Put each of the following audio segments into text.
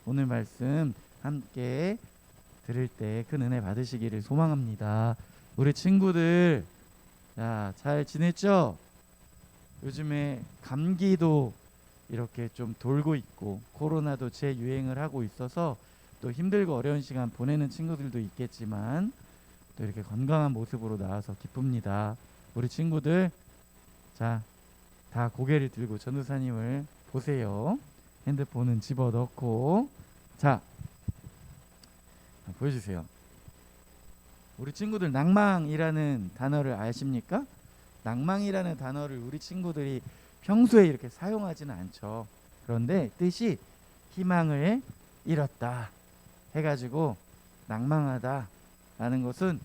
오늘 말씀 함께 들을 때 큰 은혜 받으시기를 소망합니다. 우리 친구들, 자, 잘 지냈죠? 요즘에 감기도 이렇게 좀 돌고 있고 코로나도 재유행을 하고 있어서 또 힘들고 어려운 시간 보내는 친구들도 있겠지만 또 이렇게 건강한 모습으로 나와서 기쁩니다. 우리 친구들, 자, 다 고개를 들고 전도사님을 보세요. 핸드폰은 집어넣고, 자, 보여주세요. 우리 친구들 낭망이라는 단어를 아십니까? 낭망이라는 단어를 우리 친구들이 평소에 이렇게 사용하지는 않죠. 그런데 뜻이 희망을 잃었다 해가지고 낭망하다 라는 것은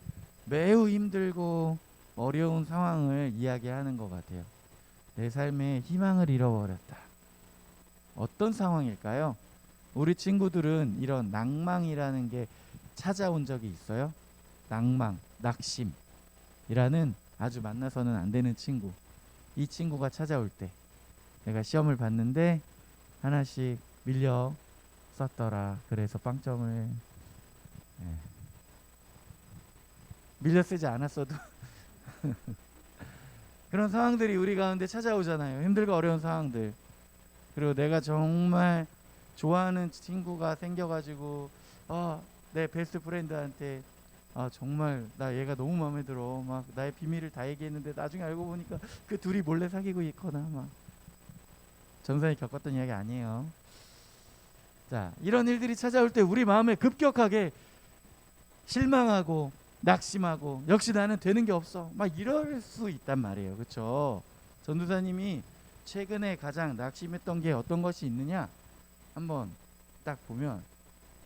매우 힘들고 어려운 상황을 이야기하는 것 같아요. 내 삶에 희망을 잃어버렸다. 어떤 상황일까요? 우리 친구들은 이런 낭망이라는 게 찾아온 적이 있어요? 낭망, 낙심이라는 아주 만나서는 안 되는 친구. 이 친구가 찾아올 때 내가 시험을 봤는데 하나씩 밀려 썼더라. 그래서 빵점을 밀려 쓰지 않았어도 그런 상황들이 우리 가운데 찾아오잖아요. 힘들고 어려운 상황들. 그리고 내가 정말 좋아하는 친구가 생겨가지고 내 베스트 프렌드한테 정말 나 얘가 너무 마음에 들어 막 나의 비밀을 다 얘기했는데 나중에 알고 보니까 그 둘이 몰래 사귀고 있거나 막 전사에 겪었던 이야기 아니에요. 자, 이런 일들이 찾아올 때 우리 마음에 급격하게 실망하고 낙심하고 역시 나는 되는 게 없어 막 이럴 수 있단 말이에요. 그렇죠? 전도사님이 최근에 가장 낙심했던 게 어떤 것이 있느냐 한번 딱 보면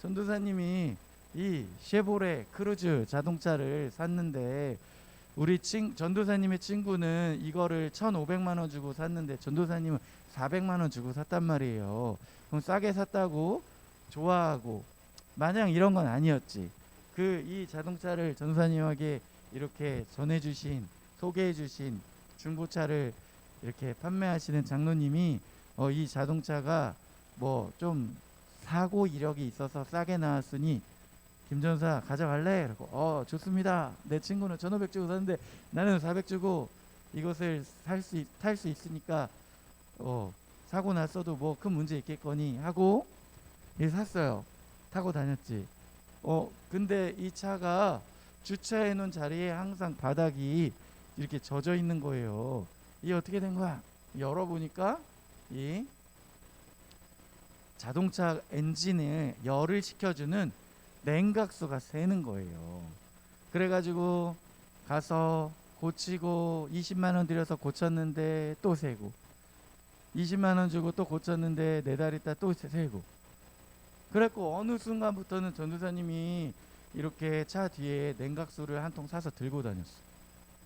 전도사님이 이 쉐보레 크루즈 자동차를 샀는데 우리 전도사님의 친구는 이거를 1,500만 원 주고 샀는데 전도사님은 400만 원 주고 샀단 말이에요. 그럼 싸게 샀다고 좋아하고 마냥 이런 건 아니었지. 이 자동차를 전도사님에게 이렇게 전해주신 소개해주신 중고차를 이렇게 판매하시는 장로님이 이 자동차가 뭐 좀 사고 이력이 있어서 싸게 나왔으니 김전사 가져갈래? 그러고 좋습니다. 내 친구는 1,500 주고 샀는데 나는 400 주고 이것을 탈 수 있으니까 사고 났어도 뭐 큰 문제 있겠거니 하고 샀어요. 타고 다녔지. 근데 이 차가 주차해 놓은 자리에 항상 바닥이 이렇게 젖어 있는 거예요. 이게 어떻게 된 거야? 열어보니까 이 자동차 엔진에 열을 식혀주는 냉각수가 새는 거예요. 그래가지고 가서 고치고 20만 원 들여서 고쳤는데 또 새고 20만 원 주고 또 고쳤는데 4달 있다 또 새고 그래갖고 어느 순간부터는 전도사님이 이렇게 차 뒤에 냉각수를 한 통 사서 들고 다녔어.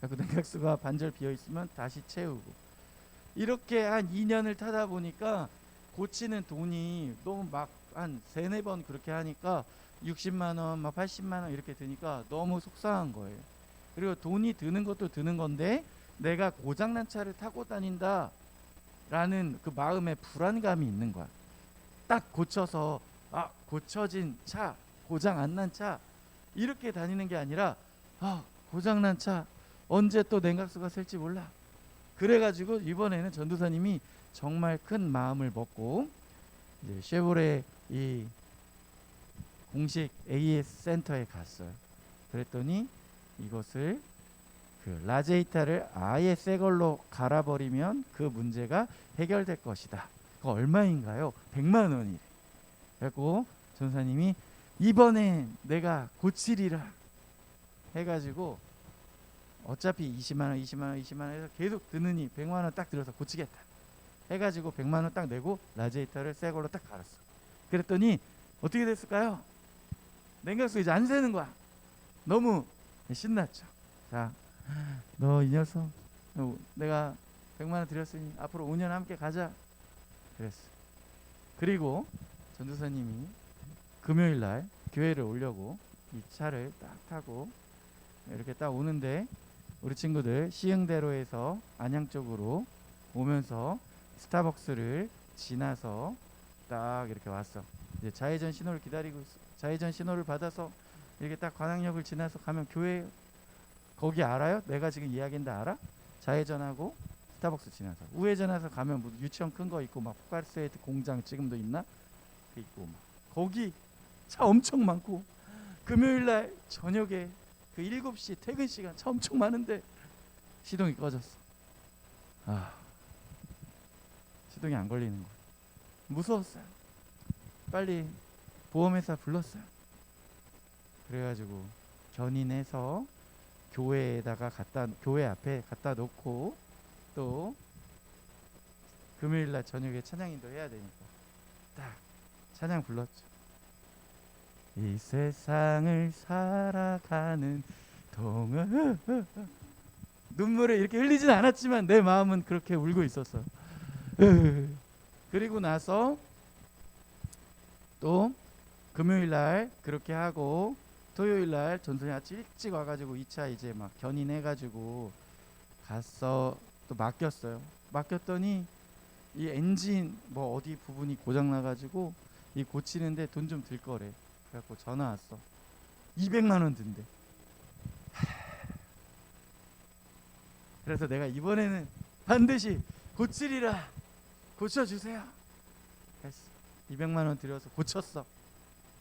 그 냉각수가 반절 비어있으면 다시 채우고 이렇게 한 2년을 타다 보니까 고치는 돈이 너무 막 한 3-4번 그렇게 하니까 60만 원, 막 80만 원 이렇게 드니까 너무 속상한 거예요. 그리고 돈이 드는 것도 드는 건데 내가 고장난 차를 타고 다닌다 라는 그 마음의 불안감이 있는 거야. 딱 고쳐서 고쳐진 차, 고장 안 난 차 이렇게 다니는 게 아니라 고장난 차 언제 또 냉각수가 셀지 몰라. 그래가지고 이번에는 전도사님이 정말 큰 마음을 먹고 이제 쉐보레 이 공식 AS 센터에 갔어요. 그랬더니 이것을 그 라제이타를 아예 새 걸로 갈아버리면 그 문제가 해결될 것이다. 그 얼마인가요? 100만 원이래. 그래갖고 전사님이 이번엔 내가 고치리라 해가지고 어차피 20만 원, 20만 원, 20만 원 해서 계속 드느니 100만 원 딱 들어서 고치겠다 해가지고 100만 원 딱 내고 라제이터를 새 걸로 딱 갈았어. 그랬더니 어떻게 됐을까요? 냉각수 이제 안 새는 거야. 너무 신났죠. 자, 너 이 녀석 내가 100만 원 드렸으니 앞으로 5년 함께 가자 그랬어. 그리고 전도사님이 금요일날 교회를 오려고 이 차를 딱 타고 이렇게 딱 오는데 우리 친구들 시흥대로에서 안양 쪽으로 오면서 스타벅스를 지나서 딱 이렇게 왔어. 이제 좌회전 신호를 기다리고 좌회전 신호를 받아서 이렇게 딱 관악역을 지나서 가면 교회 거기 알아요? 내가 지금 이야기인데 알아? 좌회전하고 스타벅스 지나서 우회전해서 가면 뭐 유치원 큰 거 있고 막 포카리스웨이트 공장 지금도 있나? 그 있고 막 거기 차 엄청 많고 금요일날 저녁에 그 7시 퇴근 시간 차 엄청 많은데 시동이 꺼졌어. 시동이 안 걸리는 거야. 무서웠어요. 빨리 보험회사 불렀어요. 그래가지고 견인해서 교회에다가 교회 앞에 갖다 놓고 또 금요일날 저녁에 찬양인도 해야 되니까 딱 찬양 불렀죠. 이 세상을 살아가는 동안 눈물을 이렇게 흘리진 않았지만 내 마음은 그렇게 울고 있었어. 그리고 나서 또 금요일날 그렇게 하고 토요일날 전선이 아침 일찍 와가지고 2차 이제 막 견인해가지고 갔어. 또 맡겼어요. 맡겼더니 이 엔진 뭐 어디 부분이 고장 나가지고 이 고치는데 돈 좀 들 거래. 그래갖고 전화 왔어. 200만 원 든대. 그래서 내가 이번에는 반드시 고치리라. 고쳐주세요. 했어. 200만 원 들여서 고쳤어.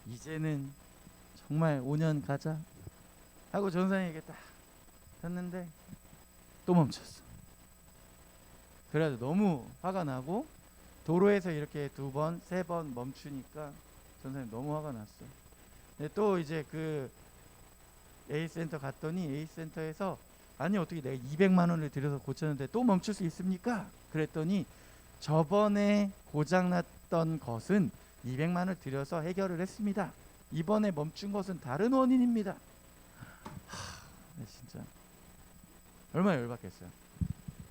이제는 정말 5년 가자 하고 전사님에게 딱 했는데 또 멈췄어. 그래도 너무 화가 나고 도로에서 이렇게 2번, 3번 멈추니까 전사님 너무 화가 났어요. 근데 또 이제 그 A센터 갔더니 A센터에서 아니 어떻게 내가 200만 원을 들여서 고쳤는데 또 멈출 수 있습니까? 그랬더니 저번에 고장났던 것은 200만 원을 들여서 해결을 했습니다. 이번에 멈춘 것은 다른 원인입니다. 진짜 얼마나 열받겠어요.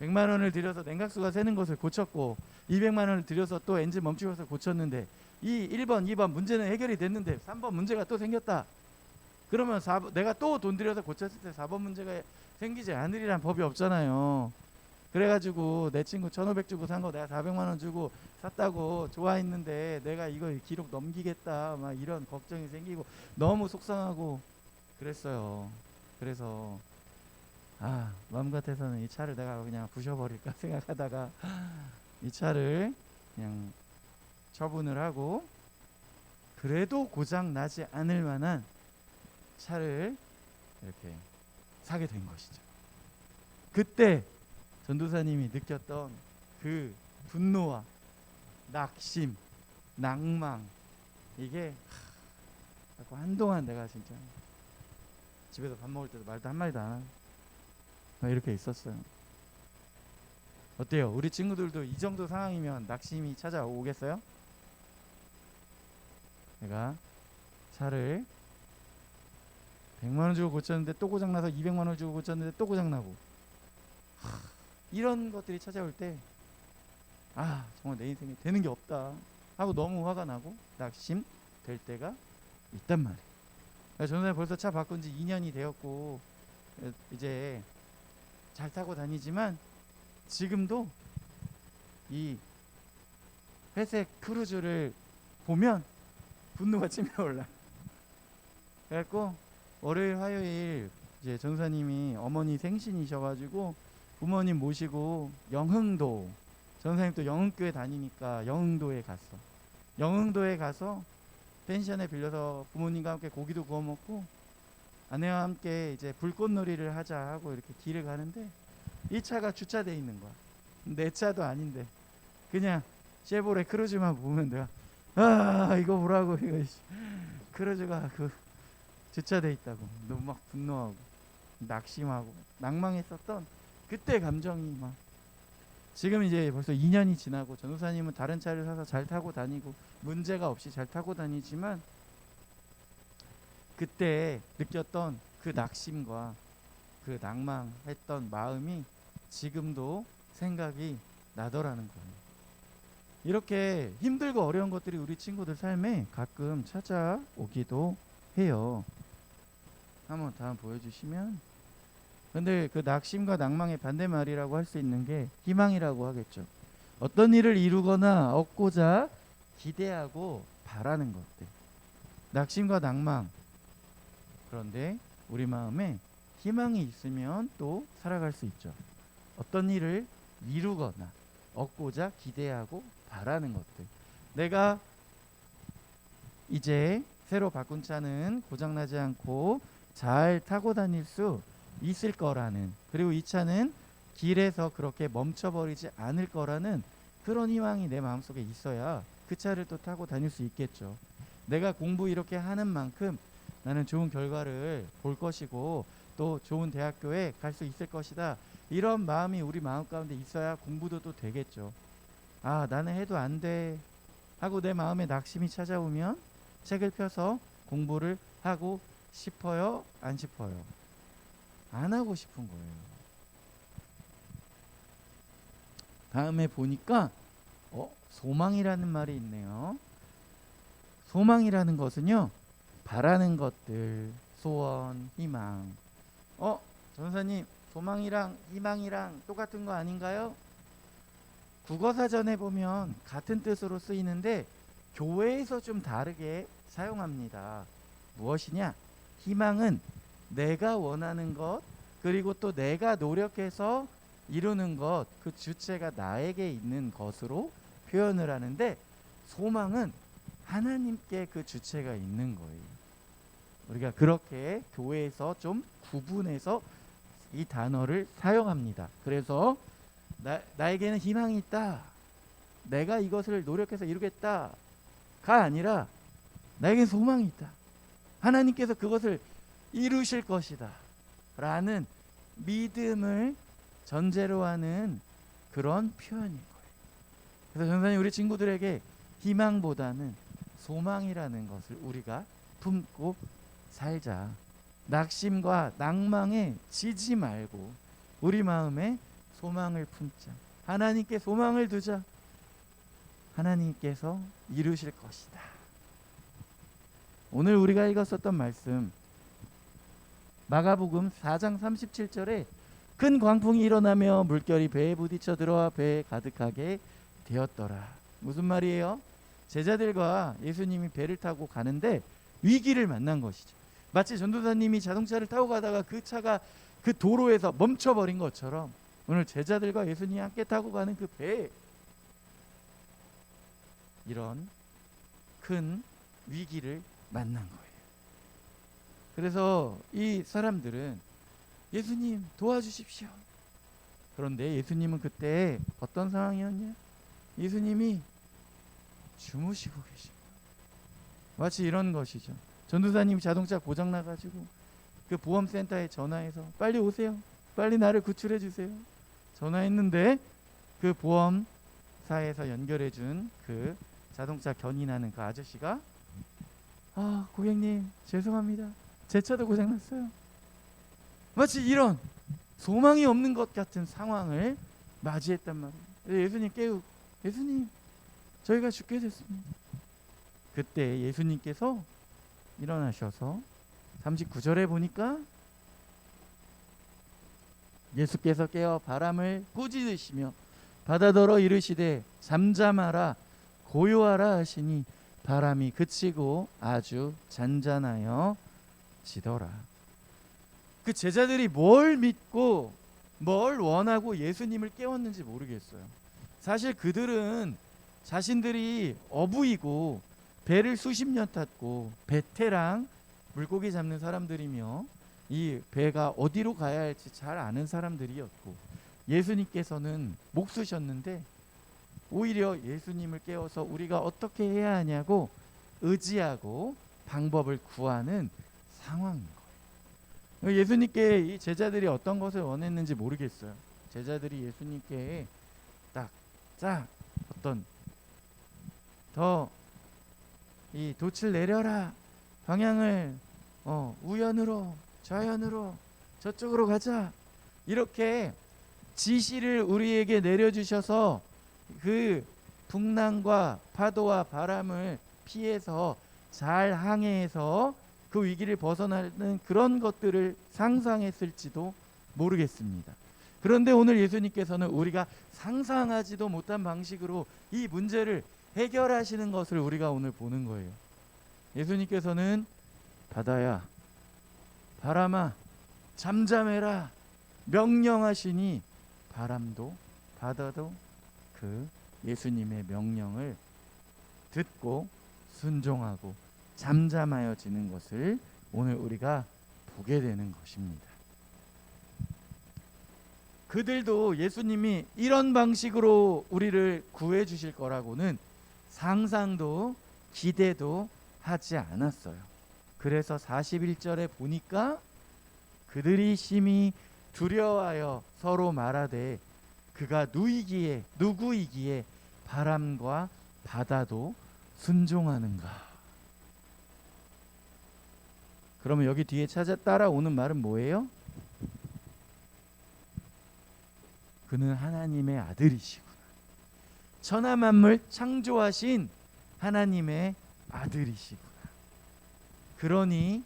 100만 원을 들여서 냉각수가 새는 것을 고쳤고 200만 원을 들여서 또 엔진 멈추는 것을 고쳤는데 이 1번, 2번 문제는 해결이 됐는데 3번 문제가 또 생겼다. 그러면 내가 또 돈 들여서 고쳤을 때 4번 문제가 생기지 않으리란 법이 없잖아요. 그래가지고 내 친구 1,500 주고 산 거 내가 400만 원 주고 샀다고 좋아했는데 내가 이거 기록 넘기겠다 막 이런 걱정이 생기고 너무 속상하고 그랬어요. 그래서 마음 같아서는 이 차를 내가 그냥 부셔버릴까 생각하다가 이 차를 그냥 처분을 하고 그래도 고장 나지 않을 만한 차를 이렇게 사게 된 것이죠. 그때 전도사님이 느꼈던 그 분노와 낙심, 낭망 이게 한동안 내가 진짜 집에서 밥 먹을 때도 말도 한마디도 안 하고 이렇게 있었어요. 어때요? 우리 친구들도 이 정도 상황이면 낙심이 찾아오겠어요? 내가 차를 100만 원 주고 고쳤는데 또 고장나서 200만 원 주고 고쳤는데 또 고장나고 이런 것들이 찾아올 때 정말 내 인생에 되는 게 없다 하고 너무 화가 나고 낙심 될 때가 있단 말이에요. 저는 벌써 차 바꾼 지 2년이 되었고 이제 잘 타고 다니지만 지금도 이 회색 크루즈를 보면 분노가 치밀어 올라. 그래갖고 월요일 화요일 이제 전사님이 어머니 생신이셔가지고 부모님 모시고 영흥도 전사님 또 영흥교회 다니니까 영흥도에 갔어. 영흥도에 가서 펜션에 빌려서 부모님과 함께 고기도 구워 먹고 아내와 함께 이제 불꽃놀이를 하자 하고 이렇게 길을 가는데 이 차가 주차돼 있는 거야. 내 차도 아닌데 그냥 쉐보레 크루즈만 보면 내가 이거 보라고 이거 크루즈가 그 주차돼 있다고 너무 막 분노하고 낙심하고 낭망했었던 그때 감정이 막 지금 이제 벌써 2년이 지나고 전도사님은 다른 차를 사서 잘 타고 다니고 문제가 없이 잘 타고 다니지만 그때 느꼈던 그 낙심과 그 낭망했던 마음이 지금도 생각이 나더라는 거예요. 이렇게 힘들고 어려운 것들이 우리 친구들 삶에 가끔 찾아오기도 해요. 한번 다음 보여주시면 근데 그 낙심과 낭망의 반대말이라고 할 수 있는 게 희망이라고 하겠죠. 어떤 일을 이루거나 얻고자 기대하고 바라는 것들, 낙심과 낭망. 그런데 우리 마음에 희망이 있으면 또 살아갈 수 있죠. 어떤 일을 이루거나 얻고자 기대하고 바라는 것들. 내가 이제 새로 바꾼 차는 고장나지 않고 잘 타고 다닐 수 있을 거라는, 그리고 이 차는 길에서 그렇게 멈춰버리지 않을 거라는 그런 희망이 내 마음속에 있어야 그 차를 또 타고 다닐 수 있겠죠. 내가 공부 이렇게 하는 만큼 나는 좋은 결과를 볼 것이고 또 좋은 대학교에 갈 수 있을 것이다, 이런 마음이 우리 마음 가운데 있어야 공부도 또 되겠죠. 아, 나는 해도 안 돼 하고 내 마음에 낙심이 찾아오면 책을 펴서 공부를 하고 싶어요? 안 싶어요? 안 하고 싶은 거예요. 다음에 보니까 소망이라는 말이 있네요. 소망이라는 것은요, 바라는 것들, 소원, 희망. 전사님, 소망이랑 희망이랑 똑같은 거 아닌가요? 국어사전에 보면 같은 뜻으로 쓰이는데 교회에서 좀 다르게 사용합니다. 무엇이냐? 희망은 내가 원하는 것, 그리고 또 내가 노력해서 이루는 것, 그 주체가 나에게 있는 것으로 표현을 하는데, 소망은 하나님께 그 주체가 있는 거예요. 우리가 그렇게 교회에서 좀 구분해서 이 단어를 사용합니다. 그래서 나에게는 희망이 있다, 내가 이것을 노력해서 이루겠다가 아니라 나에게 소망이 있다, 하나님께서 그것을 이루실 것이다 라는 믿음을 전제로 하는 그런 표현인 거예요. 그래서 전사님, 우리 친구들에게 희망보다는 소망이라는 것을 우리가 품고 살자. 낙심과 낭망에 지지 말고 우리 마음에 소망을 품자. 하나님께 소망을 두자. 하나님께서 이루실 것이다. 오늘 우리가 읽었었던 말씀, 마가복음 4장 37절에 큰 광풍이 일어나며 물결이 배에 부딪혀 들어와 배에 가득하게 되었더라. 무슨 말이에요? 제자들과 예수님이 배를 타고 가는데 위기를 만난 것이죠. 마치 전도사님이 자동차를 타고 가다가 그 차가 그 도로에서 멈춰버린 것처럼 오늘 제자들과 예수님이 함께 타고 가는 그 배에 이런 큰 위기를 만난 거예요. 그래서 이 사람들은 예수님 도와주십시오. 그런데 예수님은 그때 어떤 상황이었냐? 예수님이 주무시고 계신 거예요. 마치 이런 것이죠. 전도사님이 자동차 고장 나가지고 그 보험센터에 전화해서 빨리 오세요, 빨리 나를 구출해 주세요 전화했는데, 그 보험사에서 연결해 준 그 자동차 견인하는 그 아저씨가 고객님 죄송합니다, 제 차도 고장 났어요. 마치 이런 소망이 없는 것 같은 상황을 맞이했단 말이에요. 예수님 깨우고, 예수님 저희가 죽게 됐습니다. 그때 예수님께서 일어나셔서 39절에 보니까 예수께서 깨어 바람을 꾸짖으시며 바다더러 이르시되 잠잠하라 고요하라 하시니 바람이 그치고 아주 잔잔하여 지더라. 그 제자들이 뭘 믿고 뭘 원하고 예수님을 깨웠는지 모르겠어요. 사실 그들은 자신들이 어부이고 배를 수십 년 탔고 베테랑 물고기 잡는 사람들이며 이 배가 어디로 가야 할지 잘 아는 사람들이었고, 예수님께서는 목수셨는데 오히려 예수님을 깨워서 우리가 어떻게 해야 하냐고 의지하고 방법을 구하는 상황인 거예요. 예수님께 이 제자들이 어떤 것을 원했는지 모르겠어요. 제자들이 예수님께 어떤 더 이 돛을 내려라, 방향을 우연으로 좌연으로 저쪽으로 가자, 이렇게 지시를 우리에게 내려주셔서 그 풍랑과 파도와 바람을 피해서 잘 항해해서 그 위기를 벗어나는 그런 것들을 상상했을지도 모르겠습니다. 그런데 오늘 예수님께서는 우리가 상상하지도 못한 방식으로 이 문제를 해결하시는 것을 우리가 오늘 보는 거예요. 예수님께서는 바다야, 바람아, 잠잠해라 명령하시니 바람도 바다도 그 예수님의 명령을 듣고 순종하고 잠잠하여지는 것을 오늘 우리가 보게 되는 것입니다. 그들도 예수님이 이런 방식으로 우리를 구해 주실 거라고는 상상도 기대도 하지 않았어요. 그래서 41절에 보니까 그들이 심히 두려워하여 서로 말하되 그가 누구이기에 바람과 바다도 순종하는가. 그러면 여기 뒤에 따라오는 말은 뭐예요? 그는 하나님의 아들이시구나. 천하 만물 창조하신 하나님의 아들이시구나. 그러니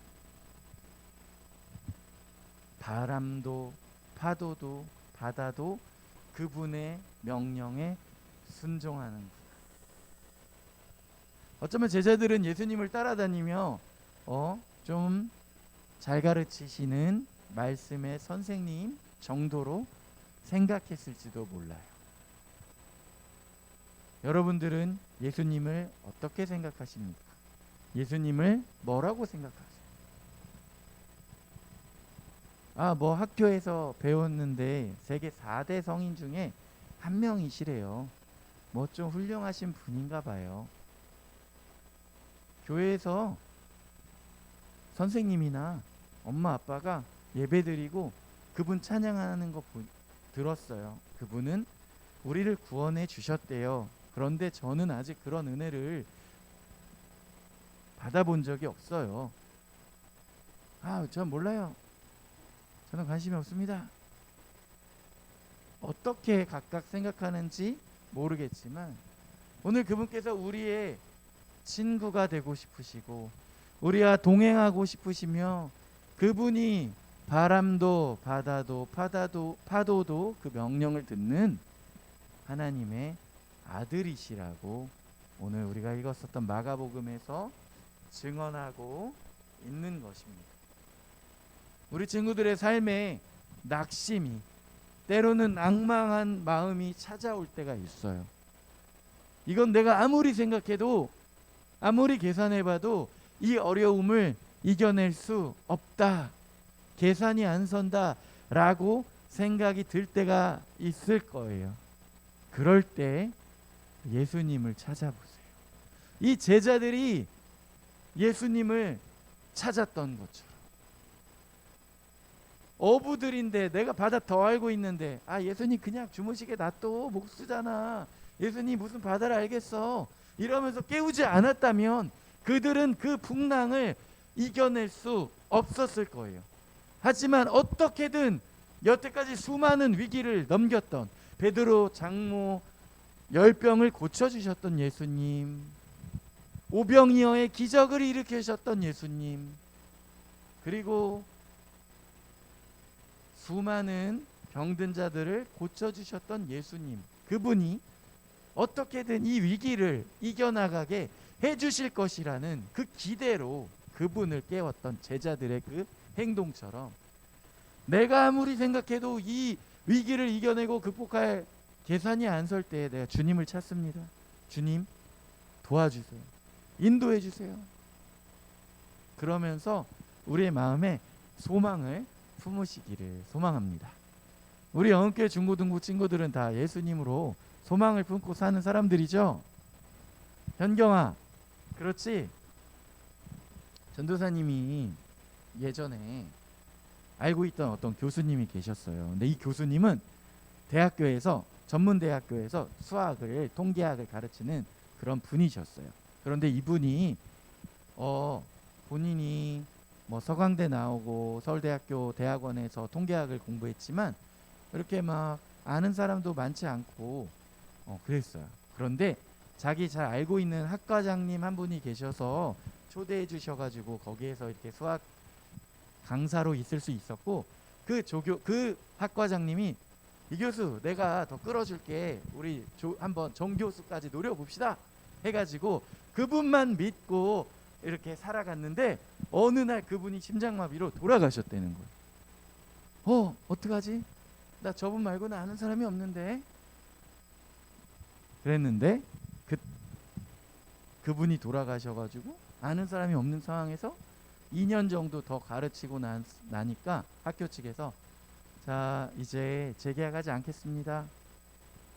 바람도 파도도 바다도 그분의 명령에 순종하는구나. 어쩌면 제자들은 예수님을 따라다니며 좀 잘 가르치시는 말씀의 선생님 정도로 생각했을지도 몰라요. 여러분들은 예수님을 어떻게 생각하십니까? 예수님을 뭐라고 생각하세요? 뭐 학교에서 배웠는데 세계 4대 성인 중에 한 명이시래요. 뭐 좀 훌륭하신 분인가 봐요. 교회에서 선생님이나 엄마 아빠가 예배드리고 그분 찬양하는 거 들었어요. 그분은 우리를 구원해 주셨대요. 그런데 저는 아직 그런 은혜를 받아본 적이 없어요. 전 몰라요. 저는 관심이 없습니다. 어떻게 각각 생각하는지 모르겠지만 오늘 그분께서 우리의 친구가 되고 싶으시고 우리와 동행하고 싶으시며 그분이 바람도 바다도 파도도 그 명령을 듣는 하나님의 아들이시라고 오늘 우리가 읽었었던 마가복음에서 증언하고 있는 것입니다. 우리 친구들의 삶에 낙심이 때로는 낭망한 마음이 찾아올 때가 있어요. 이건 내가 아무리 생각해도 아무리 계산해봐도 이 어려움을 이겨낼 수 없다, 계산이 안 선다 라고 생각이 들 때가 있을 거예요. 그럴 때 예수님을 찾아보세요. 이 제자들이 예수님을 찾았던 것처럼 어부들인데 내가 바다 더 알고 있는데 예수님 그냥 주무시게 놔둬, 목 쓰잖아, 예수님 무슨 바다를 알겠어 이러면서 깨우지 않았다면 그들은 그 풍랑을 이겨낼 수 없었을 거예요. 하지만 어떻게든 여태까지 수많은 위기를 넘겼던 베드로 장모 10병을 고쳐주셨던 예수님, 오병이어의 기적을 일으키셨던 예수님, 그리고 수많은 병든 자들을 고쳐주셨던 예수님, 그분이 어떻게든 이 위기를 이겨나가게 해주실 것이라는 그 기대로 그분을 깨웠던 제자들의 그 행동처럼 내가 아무리 생각해도 이 위기를 이겨내고 극복할 계산이 안 설 때 내가 주님을 찾습니다. 주님 도와주세요. 인도해 주세요. 그러면서 우리의 마음에 소망을 품으시기를 소망합니다. 우리 영흥교회 중고등부 친구들은 다 예수님으로 소망을 품고 사는 사람들이죠. 현경아, 그렇지? 전도사님이 예전에 알고 있던 어떤 교수님이 계셨어요. 근데 이 교수님은 대학교에서, 전문대학교에서 수학을, 통계학을 가르치는 그런 분이셨어요. 그런데 이분이 본인이 뭐 서강대 나오고 서울대학교 대학원에서 통계학을 공부했지만 그렇게 막 아는 사람도 많지 않고 그랬어요. 그런데 자기 잘 알고 있는 학과장님 한 분이 계셔서 초대해 주셔가지고 거기에서 이렇게 수학 강사로 있을 수 있었고, 그 학과장님이 이 교수 내가 더 끌어줄게, 우리 한번 정 교수까지 노려봅시다 해가지고 그분만 믿고 이렇게 살아갔는데 어느 날 그분이 심장마비로 돌아가셨다는 거예요. 어떡하지? 나 저분 말고는 아는 사람이 없는데. 그랬는데 그분이 돌아가셔가지고 아는 사람이 없는 상황에서 2년 정도 더 가르치고 나니까 학교 측에서 자 이제 재계약하지 않겠습니다.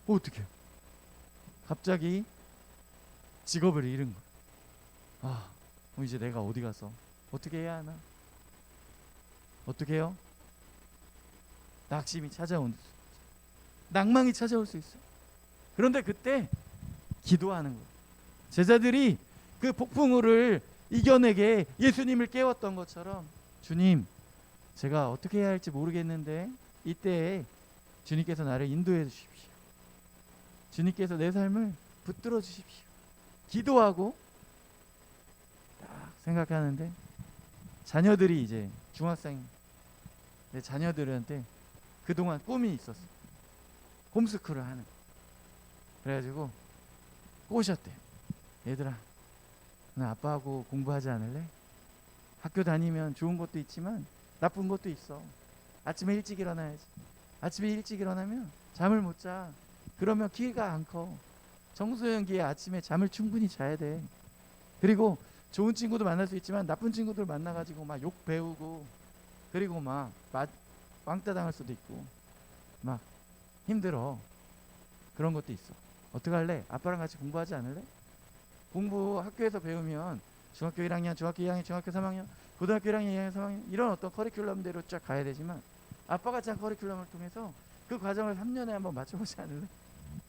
어떡해요? 갑자기 직업을 잃은 거예요. 이제 내가 어디 가서 어떻게 해야 하나? 어떻게 해요? 낙심이 낭망이 찾아올 수 있어요. 그런데 그때 기도하는 거예요. 제자들이 그 폭풍우를 이겨내게 예수님을 깨웠던 것처럼 주님, 제가 어떻게 해야 할지 모르겠는데 이때 주님께서 나를 인도해 주십시오. 주님께서 내 삶을 붙들어 주십시오. 기도하고 딱 생각하는데 자녀들이 이제 중학생, 내 자녀들한테 그동안 꿈이 있었어요. 홈스쿨을 하는. 그래가지고 꼬셨대. 얘들아, 나 아빠하고 공부하지 않을래? 학교 다니면 좋은 것도 있지만 나쁜 것도 있어. 아침에 일찍 일어나야지. 아침에 일찍 일어나면 잠을 못 자. 그러면 키가 안 커. 청소년기에 아침에 잠을 충분히 자야 돼. 그리고 좋은 친구도 만날 수 있지만 나쁜 친구들 만나가지고 막 욕 배우고 그리고 막 왕따 당할 수도 있고 막 힘들어. 그런 것도 있어. 어떡할래? 아빠랑 같이 공부하지 않을래? 공부 학교에서 배우면 중학교 1학년, 중학교 2학년, 중학교 3학년, 고등학교 1학년, 2학년, 3학년 이런 어떤 커리큘럼대로 쫙 가야 되지만 아빠가 짠 커리큘럼을 통해서 그 과정을 3년에 한번 맞춰보지 않을래?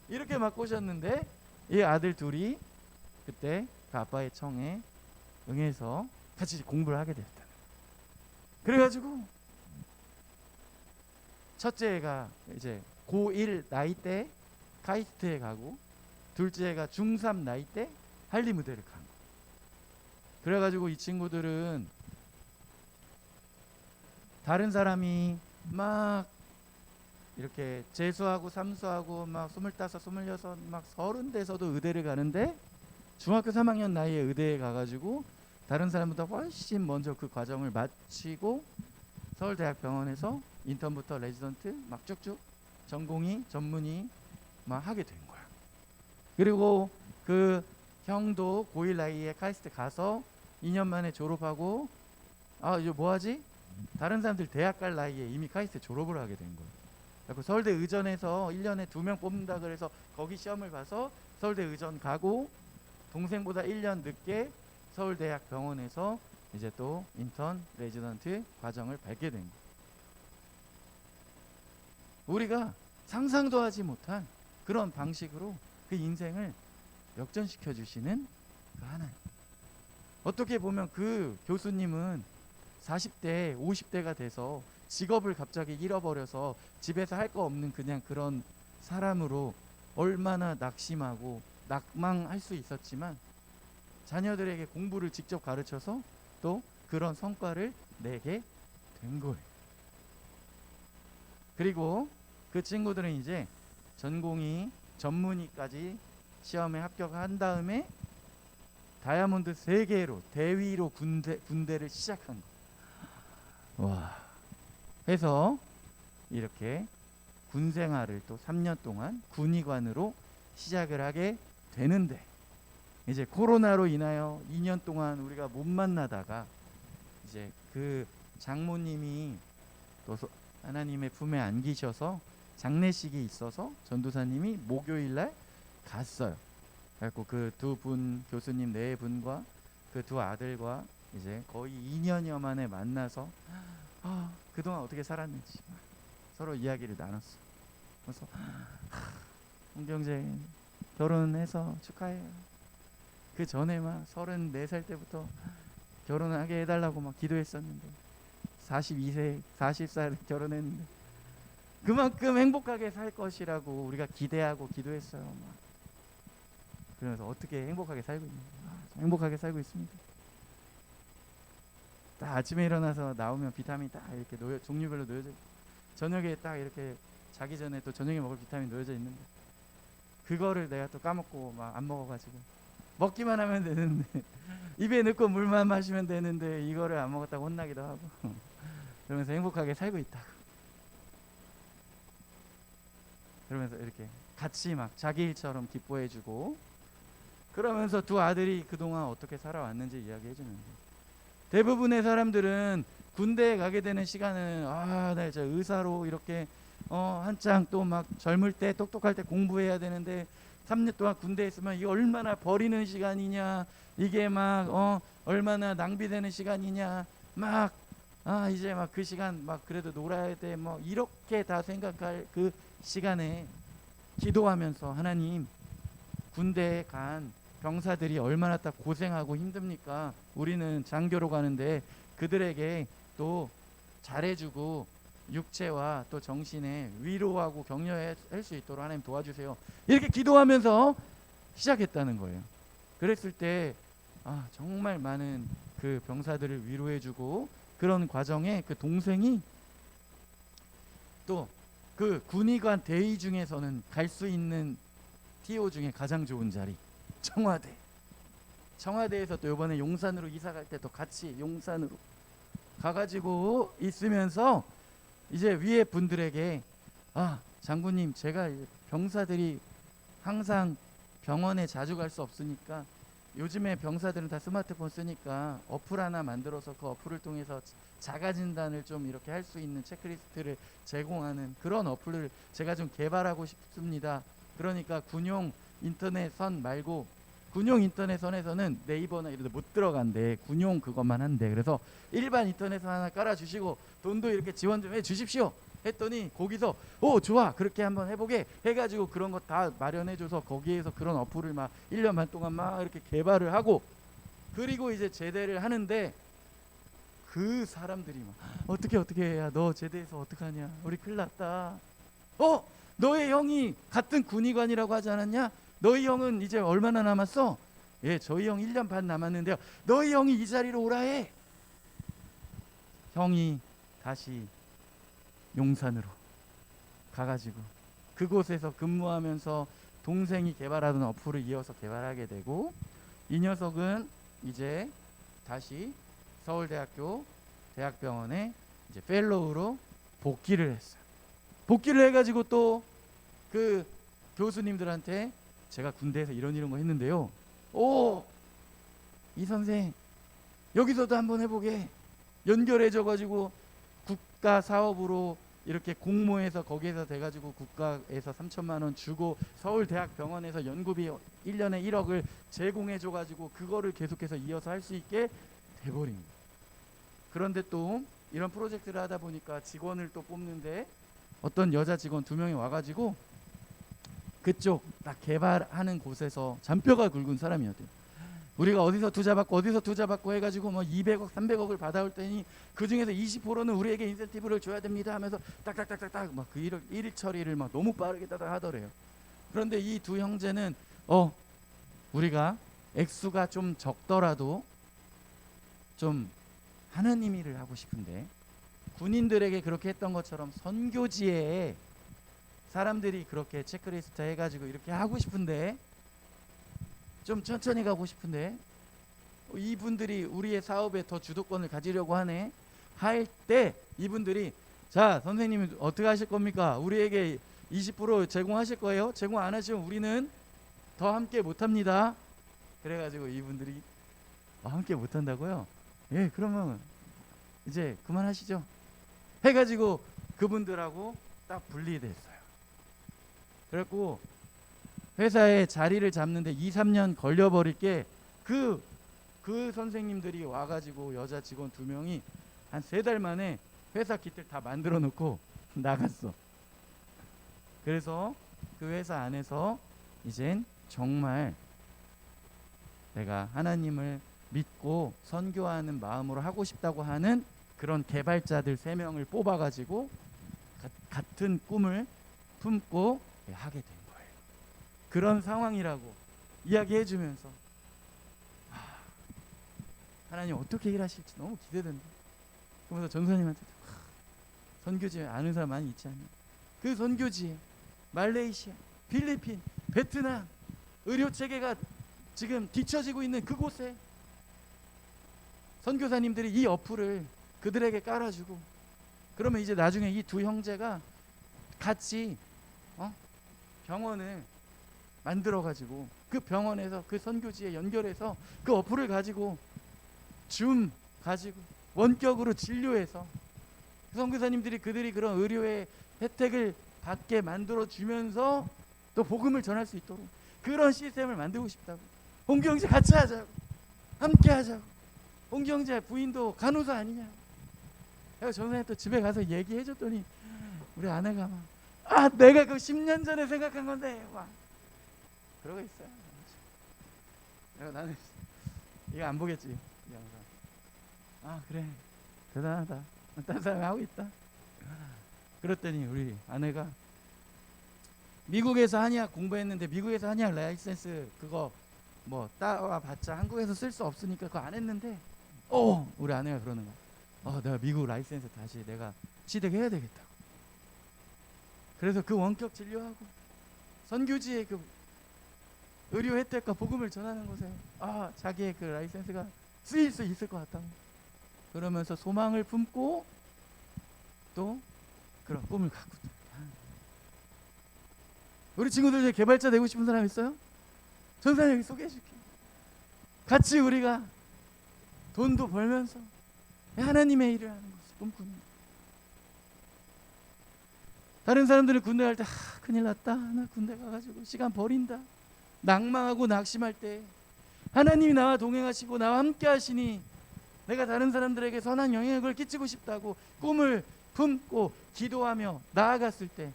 이렇게 막 꼬셨는데 이 아들 둘이 그때 그 아빠의 청에 응해서 같이 공부를 하게 되었다. 그래가지고 첫째가 이제 고1 나이 때 카이스트에 가고 둘째가 중3 나이 때 할리무대를 간 거예요. 그래가지고 이 친구들은 다른 사람이 막 이렇게 재수하고 삼수하고 막 25, 26, 막 30 돼서도 의대를 가는데 중학교 3학년 나이에 의대에 가가지고 다른 사람보다 훨씬 먼저 그 과정을 마치고 서울대학병원에서 인턴부터 레지던트 막 쭉쭉 전공의, 전문의 막 하게 된 거야. 그리고 그 형도 고1 나이에 카이스트 가서 2년 만에 졸업하고 이제 뭐하지? 다른 사람들 대학 갈 나이에 이미 카이스트 졸업을 하게 된 거예요. 그래서 서울대 의전에서 1년에 2명 뽑는다 그래서 거기 시험을 봐서 서울대 의전 가고 동생보다 1년 늦게 서울대학 병원에서 이제 또 인턴, 레지던트 과정을 밟게 된 거예요. 우리가 상상도 하지 못한 그런 방식으로 그 인생을 역전시켜 주시는 그 하나님. 어떻게 보면 그 교수님은 40대, 50대가 돼서 직업을 갑자기 잃어버려서 집에서 할 거 없는 그냥 그런 사람으로 얼마나 낙심하고 낙망할 수 있었지만 자녀들에게 공부를 직접 가르쳐서 또 그런 성과를 내게 된 거예요. 그리고 그 친구들은 이제 전공의, 전문의까지 시험에 합격한 다음에 다이아몬드 3개로 대위로 군대를 시작한 거예요. 와. 해서 이렇게 군 생활을 또 3년 동안 군의관으로 시작을 하게 되는데 이제 코로나로 인하여 2년 동안 우리가 못 만나다가 이제 그 장모님이 또 하나님의 품에 안기셔서 장례식이 있어서 전도사님이 목요일날 갔어요. 그래갖고 그 두 분 교수님 4분과 그 두 아들과 이제 거의 2년여 만에 만나서 그동안 어떻게 살았는지 서로 이야기를 나눴어. 그래서 홍경재 결혼해서 축하해요. 그 전에 막 34살 때부터 결혼하게 해달라고 막 기도했었는데 42세, 40살에 결혼했는데 그만큼 행복하게 살 것이라고 우리가 기대하고 기도했어요. 막. 그러면서 어떻게 행복하게 살고 있는지 행복하게 살고 있습니다. 딱 아침에 일어나서 나오면 비타민 딱 이렇게 종류별로 놓여져 저녁에 딱 이렇게 자기 전에 또 저녁에 먹을 비타민 놓여져 있는데 그거를 내가 또 까먹고 막 안 먹어가지고 먹기만 하면 되는데 입에 넣고 물만 마시면 되는데 이거를 안 먹었다고 혼나기도 하고 그러면서 행복하게 살고 있다고. 그러면서 이렇게 같이 막 자기 일처럼 기뻐해주고, 그러면서 두 아들이 그동안 어떻게 살아왔는지 이야기해주는 거예요. 대부분의 사람들은 군대에 가게 되는 시간은 나 이제 의사로 이렇게 한창 또 막 젊을 때 똑똑할 때 공부해야 되는데 3년 동안 군대에 있으면 이게 얼마나 버리는 시간이냐, 이게 막 얼마나 낭비되는 시간이냐, 막 이제 막 그 시간 막 그래도 놀아야 돼 뭐 이렇게 다 생각할 그 시간에 기도하면서, 하나님, 군대에 간 병사들이 얼마나 딱 고생하고 힘듭니까? 우리는 장교로 가는데 그들에게 또 잘해주고 육체와 또 정신에 위로하고 격려할 수 있도록 하나님 도와주세요. 이렇게 기도하면서 시작했다는 거예요. 그랬을 때 정말 많은 그 병사들을 위로해주고, 그런 과정에 그 동생이 또 그 군의관 대위 중에서는 갈 수 있는 TO 중에 가장 좋은 자리, 청와대에서 또 이번에 용산으로 이사 갈 때도 같이 용산으로 가가지고 있으면서 이제 위에 분들에게 장군님, 제가 병사들이 항상 병원에 자주 갈 수 없으니까 요즘에 병사들은 다 스마트폰 쓰니까 어플 하나 만들어서 그 어플을 통해서 자가 진단을 좀 이렇게 할 수 있는 체크리스트를 제공하는 그런 어플을 제가 좀 개발하고 싶습니다. 그러니까 군용 인터넷선 말고, 군용 인터넷선에서는 네이버나 이런 데 못 들어간대. 군용 그것만 한대. 그래서 일반 인터넷선 하나 깔아주시고 돈도 이렇게 지원 좀 해주십시오 했더니, 거기서 좋아, 그렇게 한번 해보게 해가지고 그런 거 다 마련해줘서 거기에서 그런 어플을 막 1년 반 동안 막 이렇게 개발을 하고, 그리고 이제 제대를 하는데 그 사람들이 막 어떻게 해야, 너 제대해서 어떡하냐, 우리 큰일 났다. 너의 형이 같은 군의관이라고 하지 않았냐? 너희 형은 이제 얼마나 남았어? 예, 저희 형 1년 반 남았는데요. 너희 형이 이 자리로 오라 해. 형이 다시 용산으로 가가지고 그곳에서 근무하면서 동생이 개발하던 어플을 이어서 개발하게 되고, 이 녀석은 이제 다시 서울대학교 대학병원에 이제 펠로우로 복귀를 했어요. 복귀를 해가지고 또 그 교수님들한테 제가 군대에서 이런 거 했는데요. 이 선생 여기서도 한번 해보게 연결해줘가지고 국가 사업으로 이렇게 공모해서 거기에서 돼가지고 국가에서 3천만 원 주고 서울대학병원에서 연구비 1년에 1억을 제공해줘가지고 그거를 계속해서 이어서 할 수 있게 돼버린 거예요. 그런데 또 이런 프로젝트를 하다 보니까 직원을 또 뽑는데 어떤 여자 직원 2명이 와가지고 그쪽 딱 개발하는 곳에서 잔뼈가 굵은 사람이었대요. 우리가 어디서 투자 받고 해가지고 뭐 200억 300억을 받아올 때니 그 중에서 20%는 우리에게 인센티브를 줘야 됩니다 하면서 딱딱딱딱딱 막 그 일 처리를 막 너무 빠르게 따다 하더래요. 그런데 이 두 형제는 우리가 액수가 좀 적더라도 좀 하나님 일을 하고 싶은데, 군인들에게 그렇게 했던 것처럼 선교지에 사람들이 그렇게 체크리스트 해가지고 이렇게 하고 싶은데, 좀 천천히 가고 싶은데 이분들이 우리의 사업에 더 주도권을 가지려고 하네 할 때, 이분들이 자, 선생님이 어떻게 하실 겁니까? 우리에게 20% 제공하실 거예요? 제공 안 하시면 우리는 더 함께 못합니다. 그래가지고 이분들이 함께 못한다고요? 예, 그러면 이제 그만하시죠 해가지고 그분들하고 딱 분리됐어요. 그래갖고 회사에 자리를 잡는데 2-3년 걸려버릴 게, 그 선생님들이 와가지고 여자 직원 2명이 한 3달 만에 회사 기틀 다 만들어 놓고 나갔어. 그래서 그 회사 안에서 이젠 정말 내가 하나님을 믿고 선교하는 마음으로 하고 싶다고 하는 그런 개발자들 3명을 뽑아가지고 같은 꿈을 품고 하게 된 거예요. 그런 상황이라고 이야기해주면서 하나님 어떻게 일하실지 너무 기대된다. 그러면서 전사님한테 선교지에 아는 사람 많이 있지 않냐? 그 선교지에 말레이시아, 필리핀, 베트남 의료 체계가 지금 뒤처지고 있는 그곳에 선교사님들이 이 어플을 그들에게 깔아주고, 그러면 이제 나중에 이 두 형제가 같이 병원을 만들어 가지고 그 병원에서 그 선교지에 연결해서 그 어플을 가지고 줌 가지고 원격으로 진료해서 선교사님들이 그들이 그런 의료의 혜택을 받게 만들어 주면서 또 복음을 전할 수 있도록 그런 시스템을 만들고 싶다고. 홍기 형제 같이 하자고, 함께 하자고. 홍기 형제 부인도 간호사 아니냐. 내가 전에 또 집에 가서 얘기해 줬더니 우리 아내가 막 내가 그 10년 전에 생각한 건데 막 그러고 있어요. 내가 나는 이거 안 보겠지 이 영상. 그래 대단하다, 딴 사람이 하고 있다. 그랬더니 우리 아내가 미국에서 한의학 공부했는데 미국에서 한의학 라이센스 그거 뭐 따와봤자 한국에서 쓸 수 없으니까 그거 안 했는데 우리 아내가 그러는 거야. 내가 미국 라이센스 다시 내가 취득해야 되겠다. 그래서 그 원격 진료하고 선교지의 그 의료 혜택과 복음을 전하는 곳에 자기의 그 라이센스가 쓰일 수 있을 것 같다. 그러면서 소망을 품고 또 그런 꿈을 갖고. 우리 친구들 중에 개발자 되고 싶은 사람 있어요? 전사님 여기 소개해 줄게. 같이 우리가 돈도 벌면서 하나님의 일을 하는 것을 꿈꿉니다. 다른 사람들은 군대 갈 때 큰일 났다, 나 군대 가가지고 시간 버린다, 낭망하고 낙심할 때 하나님이 나와 동행하시고 나와 함께 하시니 내가 다른 사람들에게 선한 영향을 끼치고 싶다고 꿈을 품고 기도하며 나아갔을 때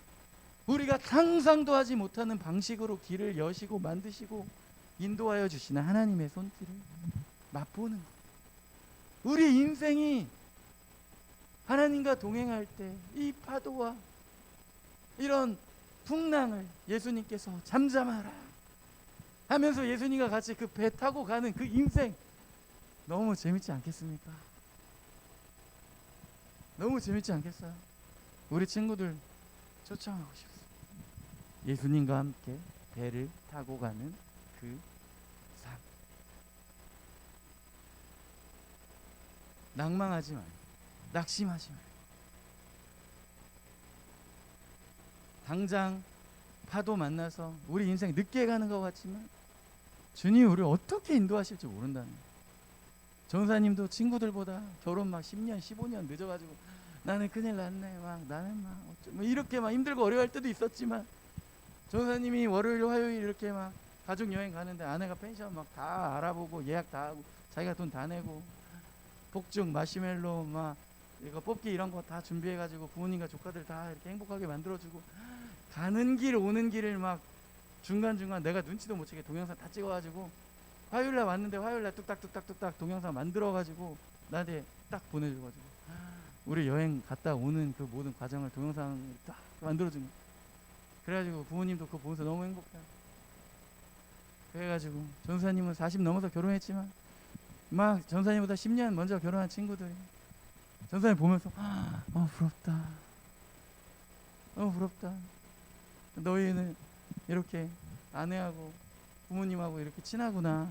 우리가 상상도 하지 못하는 방식으로 길을 여시고 만드시고 인도하여 주시는 하나님의 손길을 맛보는 것. 우리 인생이 하나님과 동행할 때 이 파도와 이런 풍랑을 예수님께서 잠잠하라 하면서 예수님과 같이 그 배 타고 가는 그 인생 너무 재밌지 않겠습니까? 너무 재밌지 않겠어요? 우리 친구들 초청하고 싶습니다. 예수님과 함께 배를 타고 가는 그 삶. 낭망하지 말고 낙심하지 말고 당장 파도 만나서 우리 인생 늦게 가는 것 같지만 주님이 우리를 어떻게 인도하실지 모른다는 거예요. 전사님도 친구들보다 결혼 막 10년 15년 늦어가지고 나는 큰일 났네, 막 나는 막 이렇게 막 힘들고 어려워할 때도 있었지만 전사님이 월요일 화요일 이렇게 막 가족 여행 가는데 아내가 펜션 막 다 알아보고 예약 다 하고 자기가 돈 다 내고 복죽 마시멜로 막 이거 뽑기 이런 거 다 준비해가지고 부모님과 조카들 다 이렇게 행복하게 만들어주고 가는 길 오는 길을 막 중간중간 내가 눈치도 못 채게 동영상 다 찍어가지고 화요일날 왔는데 화요일날 뚝딱뚝딱뚝딱 동영상 만들어가지고 나한테 딱 보내줘가지고 우리 여행 갔다 오는 그 모든 과정을 동영상 딱 만들어준 거야. 그래가지고 부모님도 그거 보면서 너무 행복해요. 그래가지고 전사님은 40 넘어서 결혼했지만 막 전사님보다 10년 먼저 결혼한 친구들이 전사님 보면서 부럽다, 너무 부럽다. 너희는 이렇게 아내하고 부모님하고 이렇게 친하구나.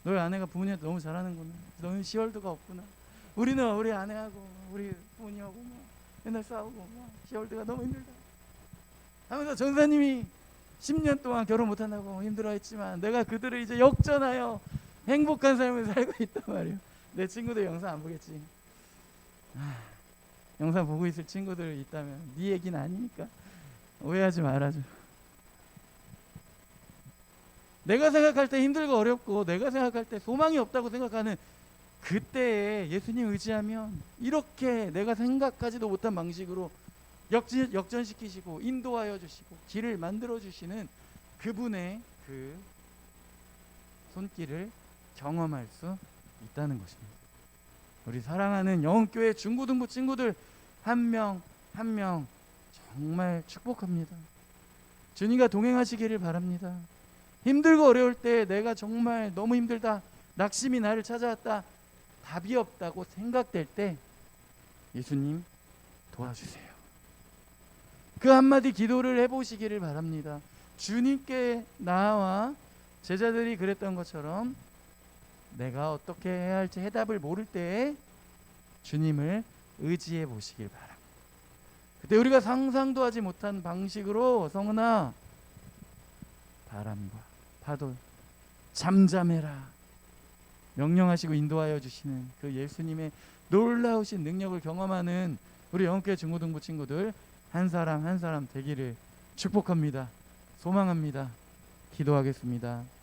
너희 아내가 부모님한테 너무 잘하는구나. 너희는 시월드가 없구나. 우리는 우리 아내하고 우리 부모님하고 막 맨날 싸우고 막 시월드가 너무 힘들다 하면서 전사님이 10년 동안 결혼 못한다고 힘들어했지만 내가 그들을 이제 역전하여 행복한 삶을 살고 있단 말이에요. 내 친구들 영상 안 보겠지. 영상 보고 있을 친구들 있다면 네 얘기는 아니니까 오해하지 말아줘. 내가 생각할 때 힘들고 어렵고 내가 생각할 때 소망이 없다고 생각하는 그때에 예수님 의지하면 이렇게 내가 생각하지도 못한 방식으로 역전시키시고 인도하여 주시고 길을 만들어 주시는 그분의 그 손길을 경험할 수 있다는 것입니다. 우리 사랑하는 영혼교회 중고등부 친구들 한 명 한 명 정말 축복합니다. 주님과 동행하시기를 바랍니다. 힘들고 어려울 때 내가 정말 너무 힘들다, 낙심이 나를 찾아왔다, 답이 없다고 생각될 때 예수님 도와주세요. 그 한마디 기도를 해보시기를 바랍니다. 주님께 나와 제자들이 그랬던 것처럼 내가 어떻게 해야 할지 해답을 모를 때 주님을 의지해 보시길 바랍니다. 그때 우리가 상상도 하지 못한 방식으로 성은아 바람과 파도 잠잠해라 명령하시고 인도하여 주시는 그 예수님의 놀라우신 능력을 경험하는 우리 영원교회 중고등부 친구들 한 사람 한 사람 되기를 축복합니다. 소망합니다. 기도하겠습니다.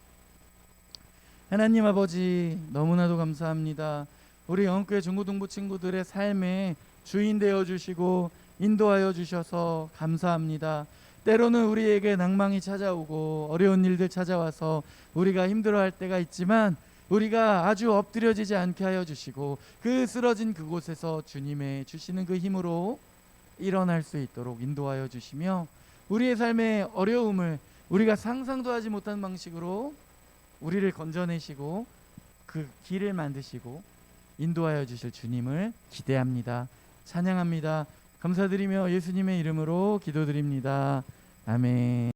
하나님 아버지 너무나도 감사합니다. 우리 영원교회 중고등부 친구들의 삶에 주인 되어 주시고 인도하여 주셔서 감사합니다. 때로는 우리에게 낭망이 찾아오고 어려운 일들 찾아와서 우리가 힘들어할 때가 있지만 우리가 아주 엎드려지지 않게 하여 주시고 그 쓰러진 그곳에서 주님의 주시는 그 힘으로 일어날 수 있도록 인도하여 주시며 우리의 삶의 어려움을 우리가 상상도 하지 못한 방식으로 우리를 건져내시고 그 길을 만드시고 인도하여 주실 주님을 기대합니다. 찬양합니다. 감사드리며 예수님의 이름으로 기도드립니다. 아멘.